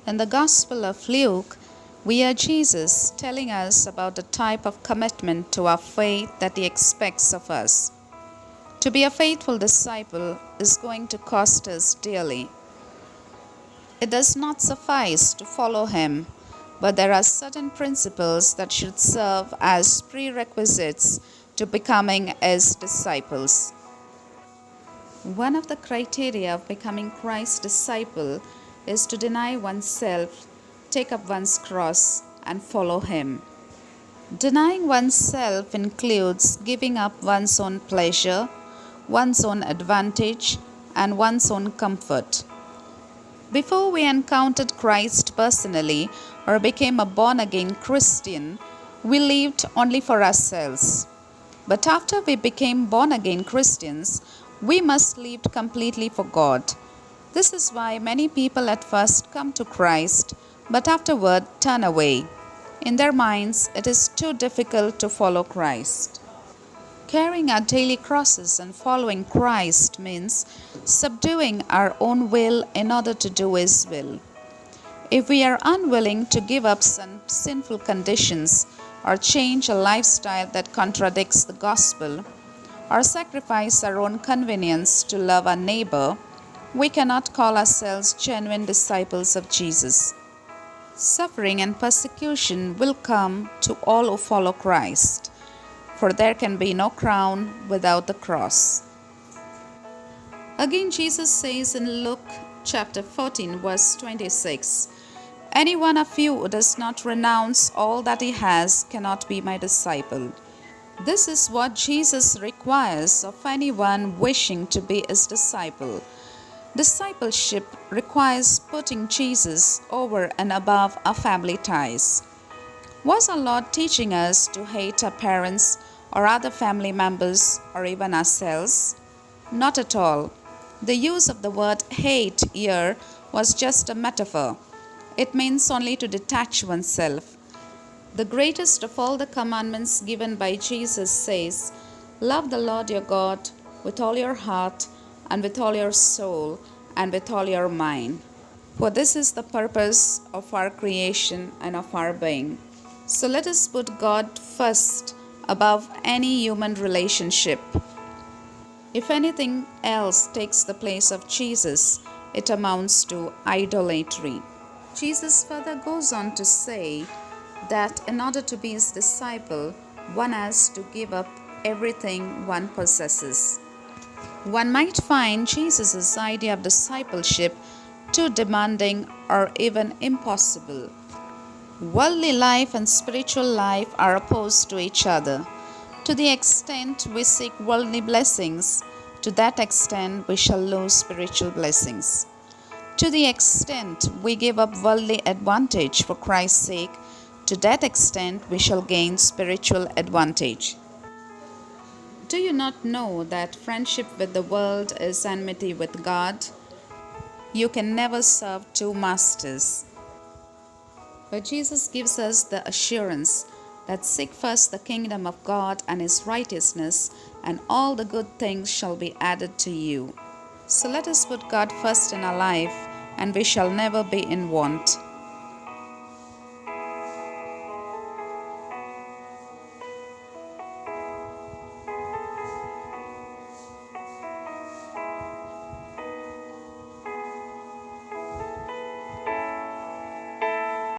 In the Gospel of Luke, we hear Jesus telling us about the type of commitment to our faith that he expects of us. To be a faithful disciple is going to cost us dearly. It does not suffice to follow him, but there are certain principles that should serve as prerequisites to becoming his disciples. One of the criteria of becoming Christ's disciple is to deny oneself, take up one's cross, and follow him. Denying oneself includes giving up one's own pleasure, one's own advantage, and one's own comfort. Before we encountered Christ personally or became a born-again Christian, we lived only for ourselves. But after we became born-again Christians, we must live completely for God. This is why many people at first come to Christ, but afterward turn away. In their minds, it is too difficult to follow Christ. Carrying our daily crosses and following Christ means subduing our own will in order to do His will. If we are unwilling to give up some sinful conditions or change a lifestyle that contradicts the gospel, or sacrifice our own convenience to love our neighbor, we cannot call ourselves genuine disciples of Jesus. Suffering and persecution will come to all who follow Christ, for there can be no crown without the cross. Again, Jesus says in Luke chapter 14, verse 26, "Any one of you who does not renounce all that he has cannot be my disciple." This is what Jesus requires of anyone wishing to be his disciple. Discipleship requires putting Jesus over and above our family ties. Was our Lord teaching us to hate our parents or other family members or even ourselves? Not at all. The use of the word hate here was just a metaphor. It means only to detach oneself. The greatest of all the commandments given by Jesus says, "Love the Lord your God with all your heart and with all your soul and with all your mind." For this is the purpose of our creation and of our being. So let us put God first above any human relationship. If anything else takes the place of Jesus, it amounts to idolatry. Jesus further goes on to say that in order to be his disciple, one has to give up everything one possesses. One might find Jesus' idea of discipleship too demanding or even impossible. Worldly life and spiritual life are opposed to each other. To the extent we seek worldly blessings, to that extent we shall lose spiritual blessings. To the extent we give up worldly advantage for Christ's sake, to that extent we shall gain spiritual advantage. Do you not know that friendship with the world is enmity with God? You can never serve two masters. But Jesus gives us the assurance that seek first the kingdom of God and his righteousness, and all the good things shall be added to you. So let us put God first in our life, and we shall never be in want.